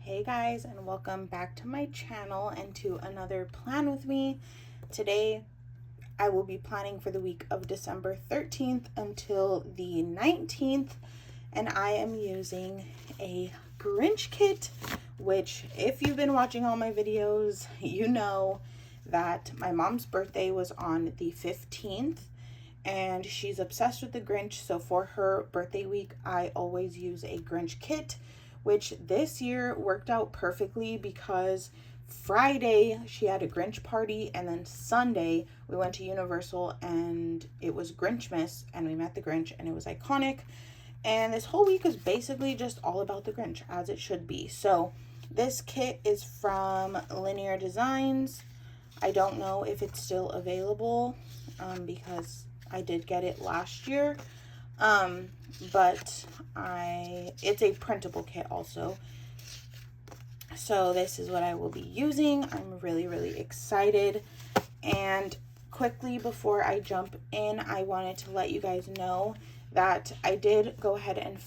Hey guys, and welcome back to my channel and to another plan with me. Today I will be planning for the week of December 13th until the 19th, and I am using a Grinch kit, which if you've been watching all my videos, you know that my mom's birthday was on the 15th and she's obsessed with the Grinch. So for her birthday week, I always use a Grinch kit, which this year worked out perfectly because Friday she had a Grinch party, and then Sunday we went to Universal and it was Grinchmas and we met the Grinch and it was iconic. And this whole week is basically just all about the Grinch, as it should be. So this kit is from Linear Designs. I don't know if it's still available because I did get it last year. But it's a printable kit also. So this is what I will be using. I'm really excited. And quickly before I jump in, I wanted to let you guys know that I did go ahead and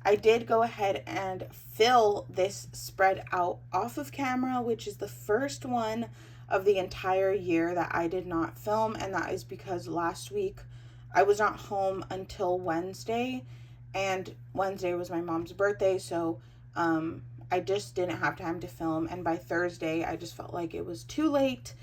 I did go ahead and fill this spread out off of camera, which is the first one of the entire year that I did not film, and that is because last week I was not home until Wednesday, and Wednesday was my mom's birthday, so I just didn't have time to film, and by Thursday I just felt like it was too late,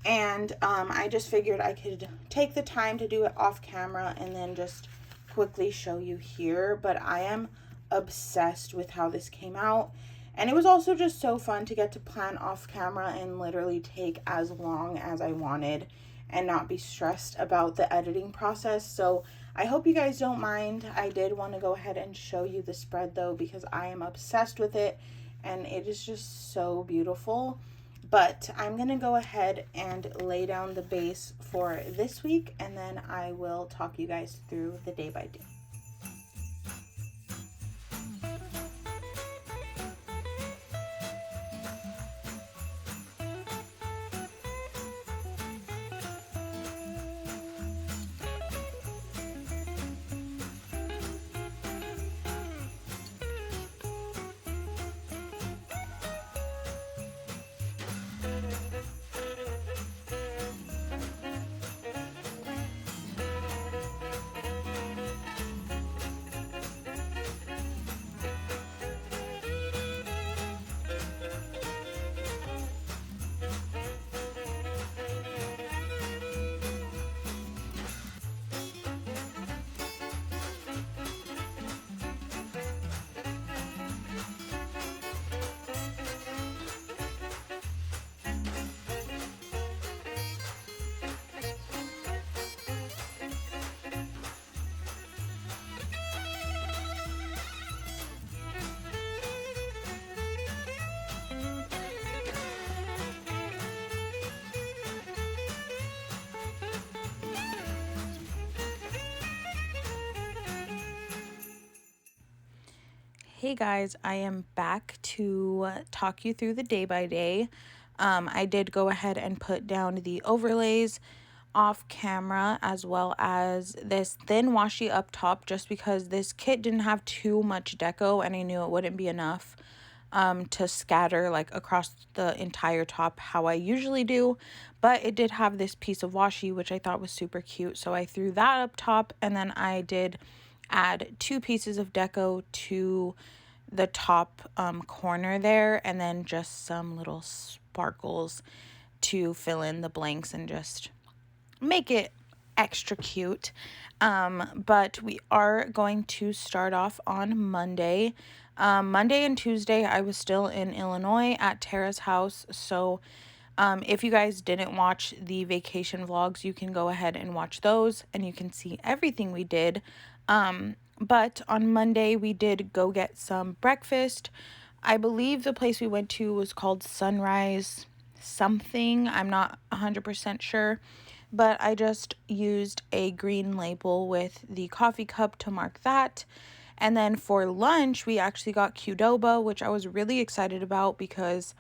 and I just figured I could take the time to do it off camera and then just quickly show you here. But I am obsessed with how this came out, and it was also just so fun to get to plan off camera and literally take as long as I wanted and not be stressed about the editing process. So I hope you guys don't mind. I did want to go ahead and show you the spread though, because I am obsessed with it and it is just so beautiful. But I'm gonna go ahead and lay down the base for this week, and then I will talk you guys through the day by day. Hey guys, I am back to talk you through the day by day. I did go ahead and put down the overlays off camera, as well as this thin washi up top, just because this kit didn't have too much deco and I knew it wouldn't be enough to scatter like across the entire top how I usually do. But it did have this piece of washi, which I thought was super cute, so I threw that up top, and then I did add 2 pieces of deco to the top corner there, and then just some little sparkles to fill in the blanks and just make it extra cute. But we are going to start off on Monday. Monday and Tuesday I was still in Illinois at Tara's house, so if you guys didn't watch the vacation vlogs, you can go ahead and watch those and you can see everything we did. But on Monday we did go get some breakfast. I believe the place we went to was called Sunrise something. I'm not 100% sure, but I just used a green label with the coffee cup to mark that. And then for lunch, we actually got Qdoba, which I was really excited about because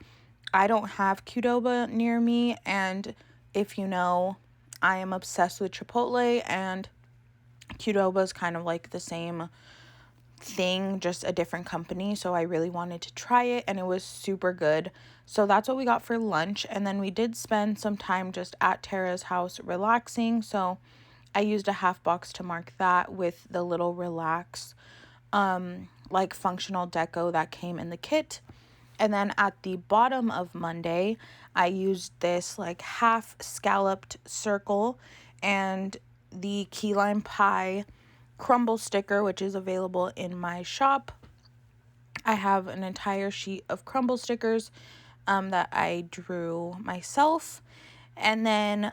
I don't have Qdoba near me. And if you know, I am obsessed with Chipotle, and Qdoba is kind of like the same thing, just a different company. So I really wanted to try it, and it was super good. So that's what we got for lunch. And then we did spend some time just at Tara's house relaxing. So I used a half box to mark that with the little relax, like functional deco that came in the kit. And then at the bottom of Monday, I used this like half scalloped circle and the key lime pie crumble sticker, which is available in my shop. I have an entire sheet of crumble stickers that I drew myself. And then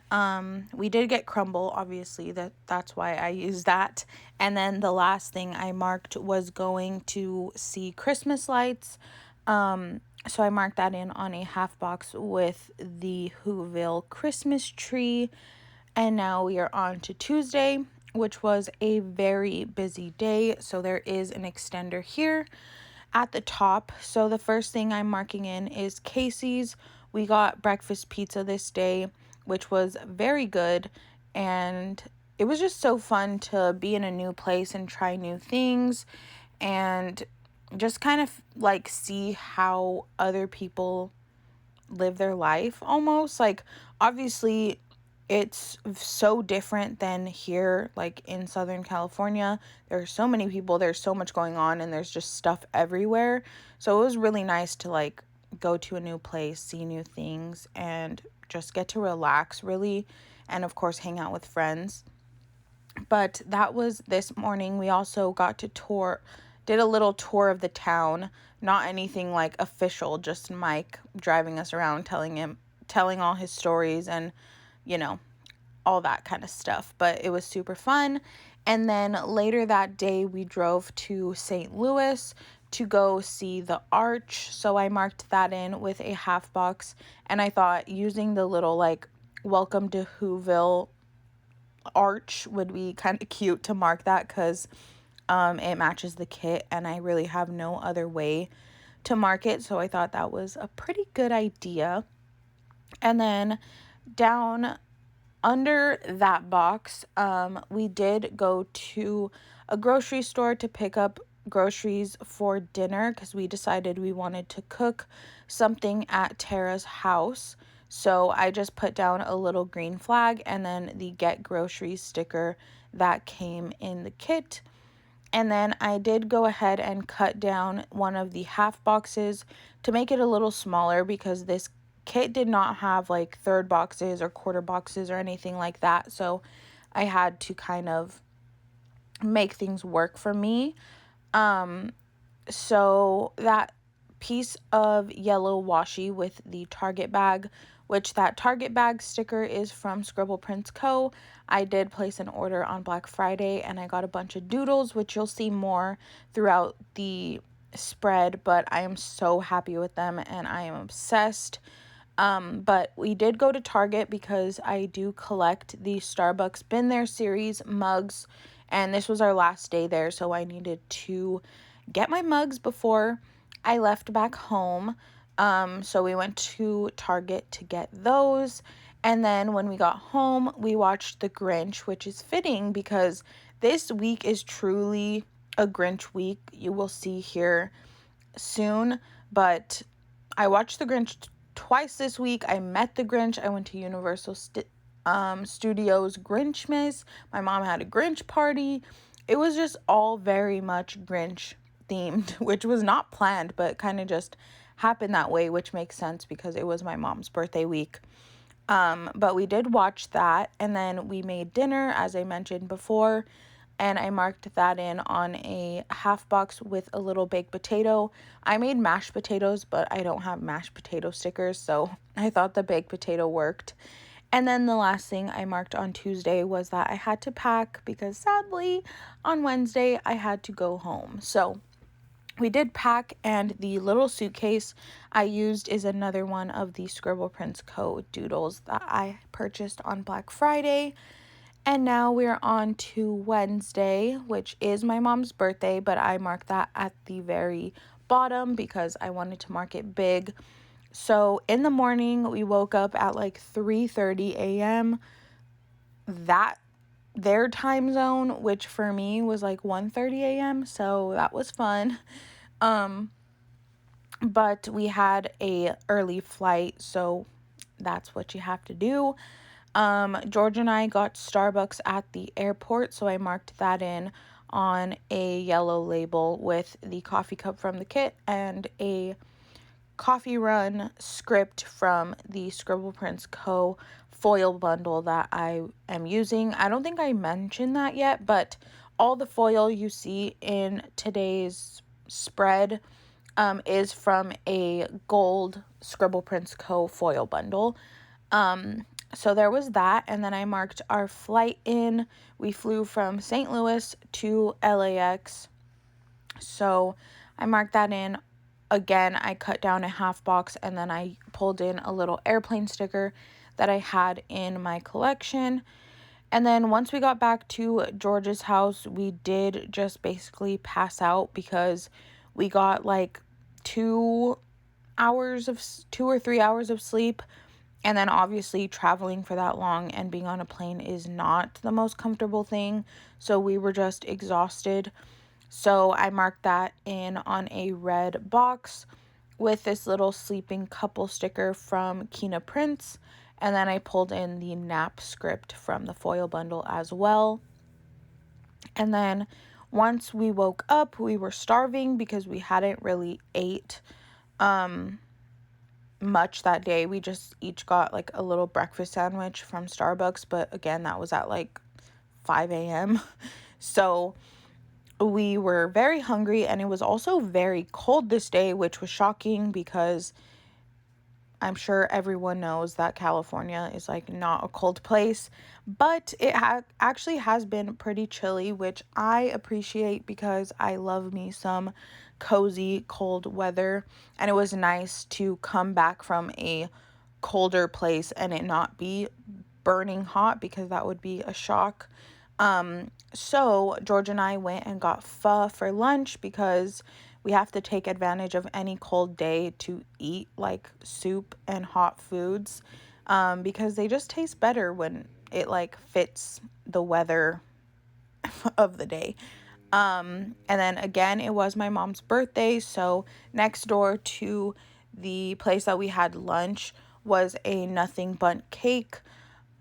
we did get crumble, obviously, that's why I used that. And then the last thing I marked was going to see Christmas lights. So I marked that in on a half box with the Whoville Christmas tree. And now we are on to Tuesday, which was a very busy day. So there is an extender here at the top. So the first thing I'm marking in is Casey's. We got breakfast pizza this day, which was very good. And it was just so fun to be in a new place and try new things and just kind of like see how other people live their life almost. Like, obviously, it's so different than here, like in Southern California. There are so many people, there's so much going on, and there's just stuff everywhere. So it was really nice to like go to a new place, see new things, and just get to relax, really, and of course hang out with friends. But that was this morning. We also got to did a little tour of the town, not anything like official, just Mike driving us around, telling all his stories and, you know, all that kind of stuff. But it was super fun. And then later that day, we drove to St. Louis to go see the arch. So I marked that in with a half box. And I thought using the little like welcome to Whoville arch would be kind of cute to mark that, because it matches the kit and I really have no other way to mark it. So I thought that was a pretty good idea. And then down under that box, we did go to a grocery store to pick up groceries for dinner, because we decided we wanted to cook something at Tara's house. So I just put down a little green flag and then the Get Groceries sticker that came in the kit. And then I did go ahead and cut down one of the half boxes to make it a little smaller, because this kit did not have like third boxes or quarter boxes or anything like that. So I had to kind of make things work for me. So that piece of yellow washi with the Target bag, which that Target bag sticker is from Scribble Prints Co. I did place an order on Black Friday and I got a bunch of doodles, which you'll see more throughout the spread, but I am so happy with them and I am obsessed. But we did go to Target because I do collect the Starbucks Been There series mugs, and this was our last day there, so I needed to get my mugs before I left back home. So we went to Target to get those, and then when we got home, we watched The Grinch, which is fitting because this week is truly a Grinch week. You will see here soon, but I watched The Grinch twice this week. I met the Grinch. I went to Universal Studios Grinchmas. My mom had a Grinch party. It was just all very much Grinch themed, which was not planned, but kind of just happened that way, which makes sense because it was my mom's birthday week. But we did watch that, and then we made dinner, as I mentioned before, and I marked that in on a half box with a little baked potato. I made mashed potatoes, but I don't have mashed potato stickers, so I thought the baked potato worked. And then the last thing I marked on Tuesday was that I had to pack because sadly on Wednesday I had to go home. So we did pack, and the little suitcase I used is another one of the Scribble Prints Co. doodles that I purchased on Black Friday. And now we're on to Wednesday, which is my mom's birthday, but I marked that at the very bottom because I wanted to mark it big. So in the morning, we woke up at like 3:30 a.m. That their time zone, which for me was like 1:30 a.m. So that was fun. But we had a early flight, so that's what you have to do. George and I got Starbucks at the airport, so I marked that in on a yellow label with the coffee cup from the kit and a coffee run script from the Scribble Prints Co. foil bundle that I am using. I don't think I mentioned that yet, but all the foil you see in today's spread is from a gold Scribble Prints Co. foil bundle. So there was that, and then I marked our flight in. We flew from St. Louis to LAX, so I marked that in. Again, I cut down a half box, and then I pulled in a little airplane sticker that I had in my collection. And then once we got back to George's house, we did just basically pass out because we got like 2 or 3 hours of sleep. And then obviously traveling for that long and being on a plane is not the most comfortable thing. So we were just exhausted. So I marked that in on a red box with this little sleeping couple sticker from Kina Prints. And then I pulled in the nap script from the foil bundle as well. And then once we woke up, we were starving because we hadn't really ate much that day. We just each got like a little breakfast sandwich from Starbucks, but again, that was at like 5 a.m. So we were very hungry, and it was also very cold this day, which was shocking because I'm sure everyone knows that California is like not a cold place, but it actually has been pretty chilly, which I appreciate because I love me some cozy cold weather. And it was nice to come back from a colder place and it not be burning hot, because that would be a shock. So George and I went and got pho for lunch because we have to take advantage of any cold day to eat like soup and hot foods, because they just taste better when it like fits the weather of the day. And then again, it was my mom's birthday, so next door to the place that we had lunch was a nothing bundt cake.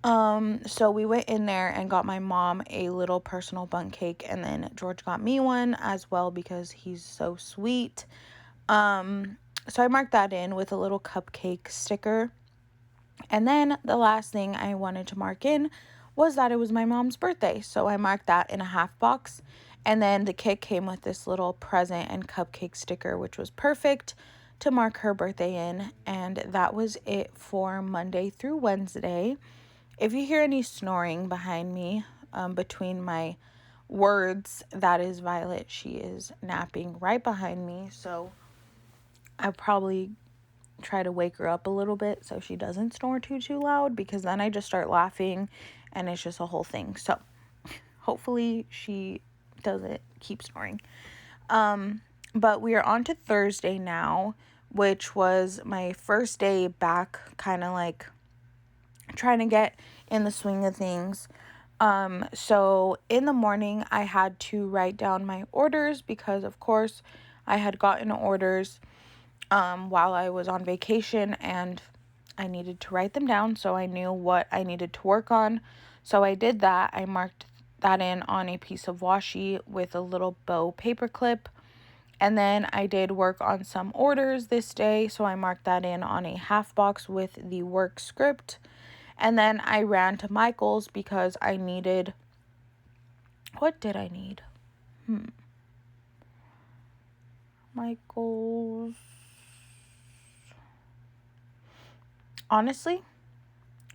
So we went in there and got my mom a little personal bundt cake, and then George got me one as well because he's so sweet. So I marked that in with a little cupcake sticker. And then the last thing I wanted to mark in was that it was my mom's birthday. So I marked that in a half box. And then the kit came with this little present and cupcake sticker, which was perfect to mark her birthday in. And that was it for Monday through Wednesday. If you hear any snoring behind me, between my words, that is Violet. She is napping right behind me. So I'll probably try to wake her up a little bit so she doesn't snore too loud, because then I just start laughing and it's just a whole thing. So hopefully she doesn't keep snoring. But we are on to Thursday now, which was my first day back, kind of like trying to get in the swing of things. So in the morning I had to write down my orders because of course I had gotten orders while I was on vacation, and I needed to write them down so I knew what I needed to work on. So I did that. I marked that in on a piece of washi with a little bow paper clip. And then I did work on some orders this day, so I marked that in on a half box with the work script. And then I ran to Michael's because I needed... What did I need? Michael's... Honestly,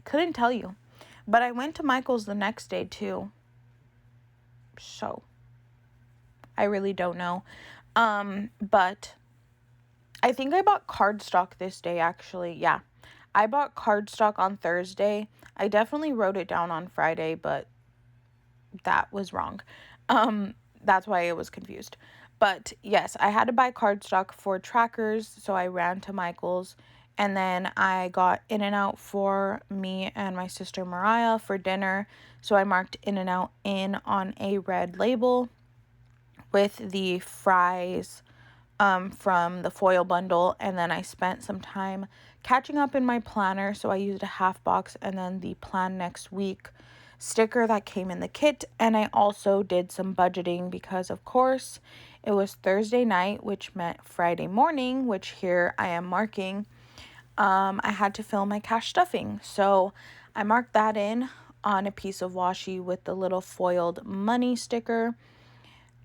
couldn't tell you. But I went to Michael's the next day too. So, I really don't know. But I think I bought cardstock this day, actually. Yeah. I bought cardstock on Thursday. I definitely wrote it down on Friday, but that was wrong. That's why I was confused. But yes, I had to buy cardstock for trackers, so I ran to Michael's And then I got In-N-Out for me and my sister Mariah for dinner. So I marked In-N-Out in on a red label with the fries from the foil bundle. And then I spent some time catching up in my planner. So I used a half box and then the plan next week sticker that came in the kit. And I also did some budgeting because, of course, it was Thursday night, which meant Friday morning, which here I am marking. I had to fill my cash stuffing. So I marked that in on a piece of washi with the little foiled money sticker.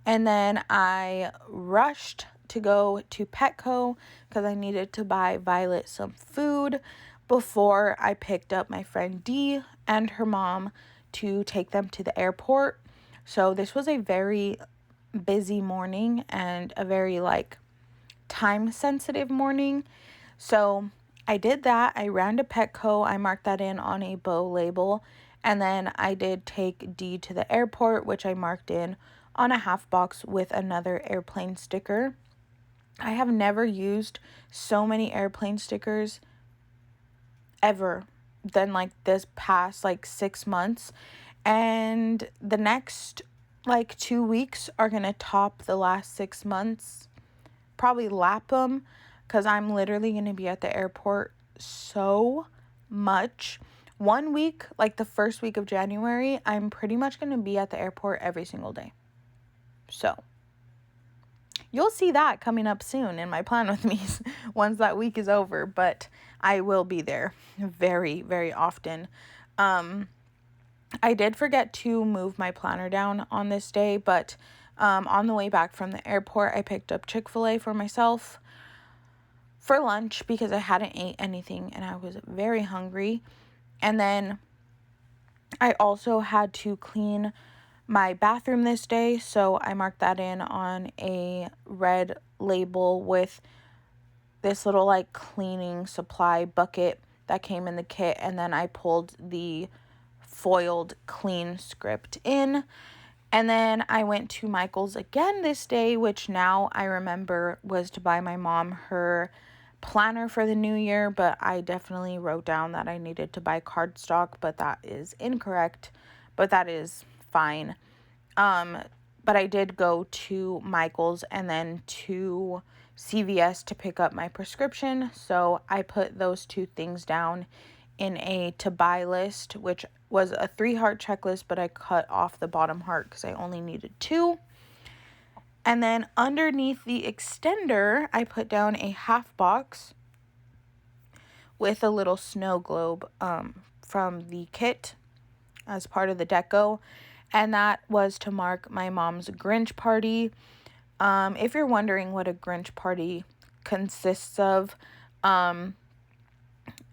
And then I rushed to go to Petco because I needed to buy Violet some food before I picked up my friend Dee and her mom to take them to the airport. So this was a very busy morning and a very time sensitive morning. So I did that. I ran to Petco. I marked that in on a bow label. And then I did take Dee to the airport, which I marked in on a half box with another airplane sticker. I have never used so many airplane stickers ever than this past 6 months. And the next 2 weeks are going to top the last 6 months. Probably lap them because I'm literally going to be at the airport so much. 1 week, the first week of January, I'm pretty much going to be at the airport every single day. So you'll see that coming up soon in my plan with me once that week is over, but I will be there very, very often. I did forget to move my planner down on this day, but on the way back from the airport, I picked up Chick-fil-A for myself for lunch because I hadn't ate anything and I was very hungry. And then I also had to clean my bathroom this day, so I marked that in on a red label with this little cleaning supply bucket that came in the kit, and then I pulled the foiled clean script in. And then I went to Michael's again this day, which now I remember was to buy my mom her planner for the new year, but I definitely wrote down that I needed to buy cardstock, but that is incorrect, but that is fine. But I did go to Michael's and then to CVS to pick up my prescription, so I put those two things down in a to buy list, which was a 3-heart checklist, but I cut off the bottom heart because I only needed 2. And then underneath the extender, I put down a half box with a little snow globe from the kit as part of the deco. And that was to mark my mom's Grinch party. If you're wondering what a Grinch party consists of,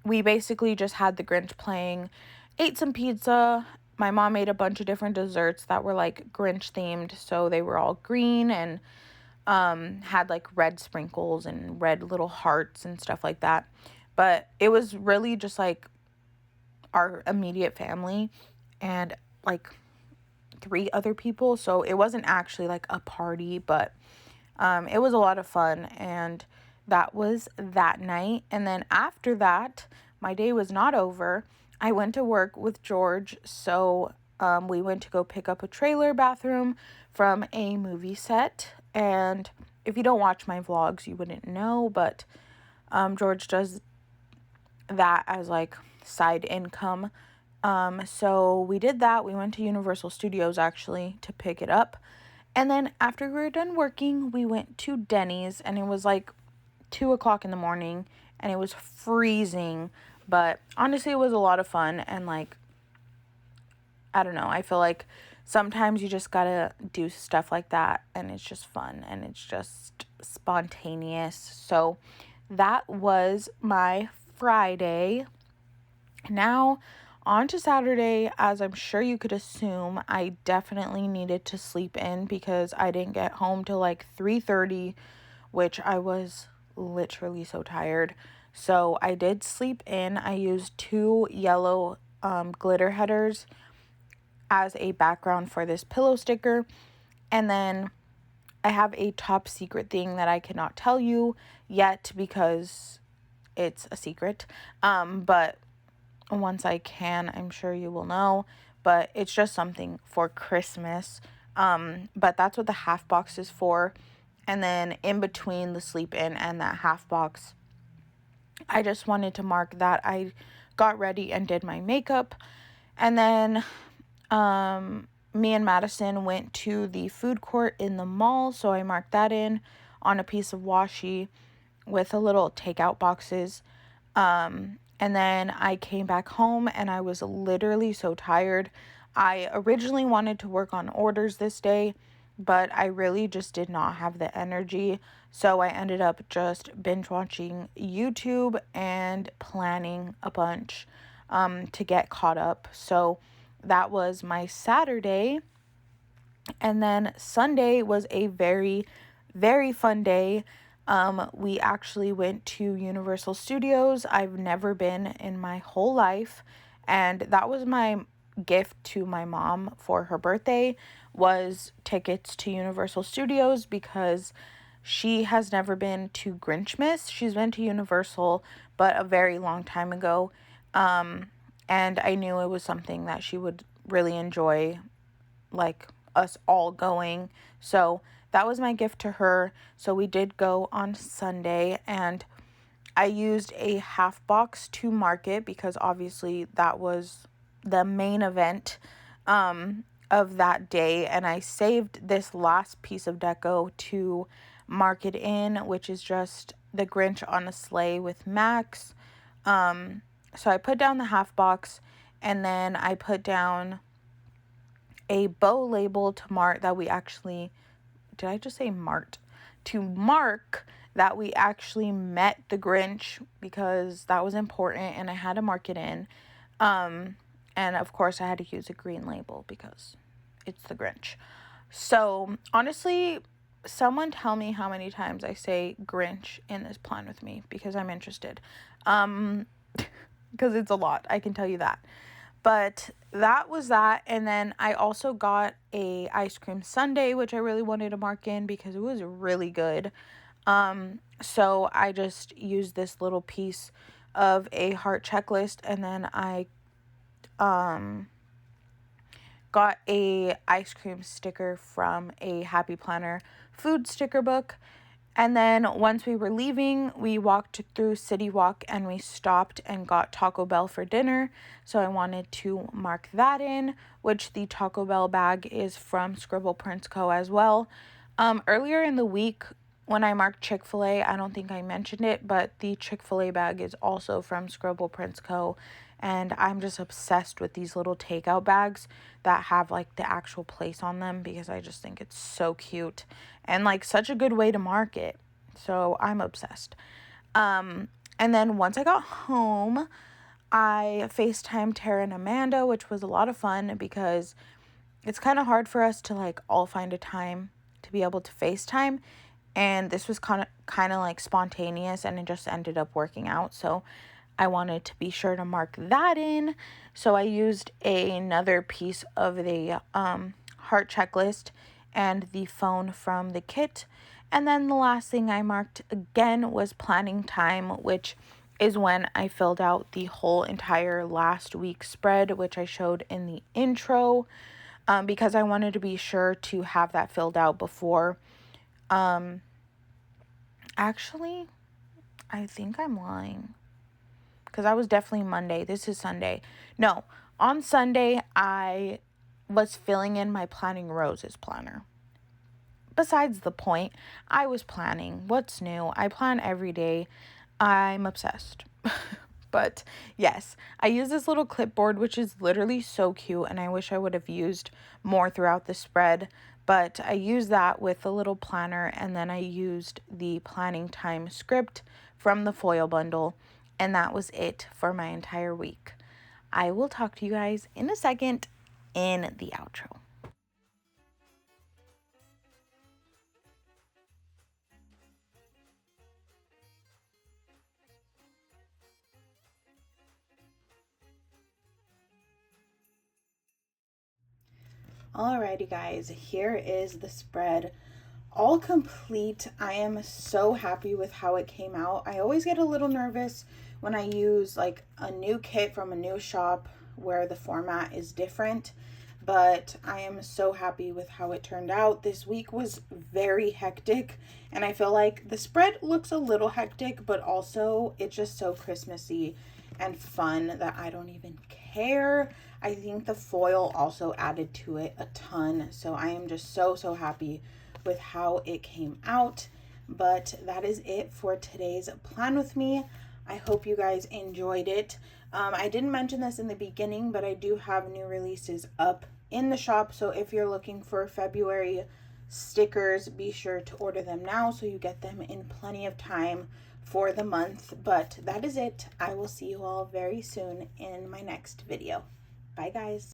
we basically just had the Grinch playing, ate some pizza. My mom made a bunch of different desserts that were Grinch themed, so they were all green and had red sprinkles and red little hearts and stuff like that. But it was really just our immediate family and 3 other people, so it wasn't actually a party, but it was a lot of fun. And that was that night. And then after that, my day was not over. I went to work with George, so we went to go pick up a trailer bathroom from a movie set. And if you don't watch my vlogs, you wouldn't know, but George does that as side income. So we did that. We went to Universal Studios actually to pick it up. And then after we were done working, we went to Denny's, and it was 2 o'clock in the morning and it was freezing, but honestly it was a lot of fun. And I don't know, I feel sometimes you just gotta do stuff like that and it's just fun and it's just spontaneous. So that was my Friday. Now on to Saturday. As I'm sure you could assume, I definitely needed to sleep in because I didn't get home till 3:30, which I was literally so tired. So I did sleep in. I used 2 yellow glitter headers as a background for this pillow sticker. And then I have a top secret thing that I cannot tell you yet because it's a secret. But once I can, I'm sure you will know. But it's just something for Christmas. But that's what the half box is for. And then in between the sleep in and that half box, I just wanted to mark that I got ready and did my makeup. And then me and Madison went to the food court in the mall. So I marked that in on a piece of washi with a little takeout boxes. And then I came back home and I was literally so tired. I originally wanted to work on orders this day, but I really just did not have the energy. So I ended up just binge watching YouTube and planning a bunch to get caught up. So that was my Saturday. And then Sunday was a very, very fun day. We actually went to Universal Studios. I've never been in my whole life, and that was my gift to my mom for her birthday, was tickets to Universal Studios, because she has never been to Grinchmas. She's been to Universal, but a very long time ago. And I knew it was something that she would really enjoy, like us all going. So that was my gift to her. So we did go on Sunday, and I used a half box to mark it because obviously that was the main event of that day. And I saved this last piece of deco to mark it in, which is just the Grinch on a sleigh with Max. So I put down the half box, and then I put down a bow label to mark that we actually, did I just say marked? To mark that we actually met the Grinch, because that was important and I had to mark it in. And of course I had to use a green label because it's the Grinch. So honestly, someone tell me how many times I say Grinch in this plan with me, because I'm interested. Because it's a lot, I can tell you that. But that was that. And then I also got a ice cream sundae, which I really wanted to mark in because it was really good. So I just used this little piece of a heart checklist, and then I got a ice cream sticker from a Happy Planner food sticker book. And then once we were leaving, we walked through City Walk and we stopped and got Taco Bell for dinner. So I wanted to mark that in, which the Taco Bell bag is from Scribble Prints Co. as well. Earlier in the week, when I marked Chick-fil-A, I don't think I mentioned it, but the Chick-fil-A bag is also from Scribble Prints Co. And I'm just obsessed with these little takeout bags that have like the actual place on them, because I just think it's so cute and like such a good way to market. So I'm obsessed. And then once I got home, I FaceTimed Tara and Amanda, which was a lot of fun because it's kind of hard for us to like all find a time to be able to FaceTime. And this was kind of like spontaneous, and it just ended up working out. So I wanted to be sure to mark that in. So I used another piece of the heart checklist and the phone from the kit. And then the last thing I marked again was planning time, which is when I filled out the whole entire last week's spread, which I showed in the intro, because I wanted to be sure to have that filled out before. Actually, I think I'm lying, because I was definitely Monday. This is Sunday. No, on Sunday, I was filling in my Planning Roses planner. Besides the point, I was planning. What's new? I plan every day. I'm obsessed. But yes, I use this little clipboard, which is literally so cute, and I wish I would have used more throughout the spread. But I used that with a little planner, and then I used the planning time script from the foil bundle, and that was it for my entire week. I will talk to you guys in a second in the outro. Alrighty guys, here is the spread all complete. I am so happy with how it came out. I always get a little nervous when I use like a new kit from a new shop where the format is different, but I am so happy with how it turned out. This week was very hectic, and I feel like the spread looks a little hectic, but also it's just so Christmassy and fun that I don't even care. I think the foil also added to it a ton, so I am just so happy with how it came out. But that is it for today's plan with me. I hope you guys enjoyed it. I didn't mention this in the beginning, but I do have new releases up in the shop, so if you're looking for February stickers, be sure to order them now so you get them in plenty of time for the month. But that is it. I will see you all very soon in my next video. Bye guys.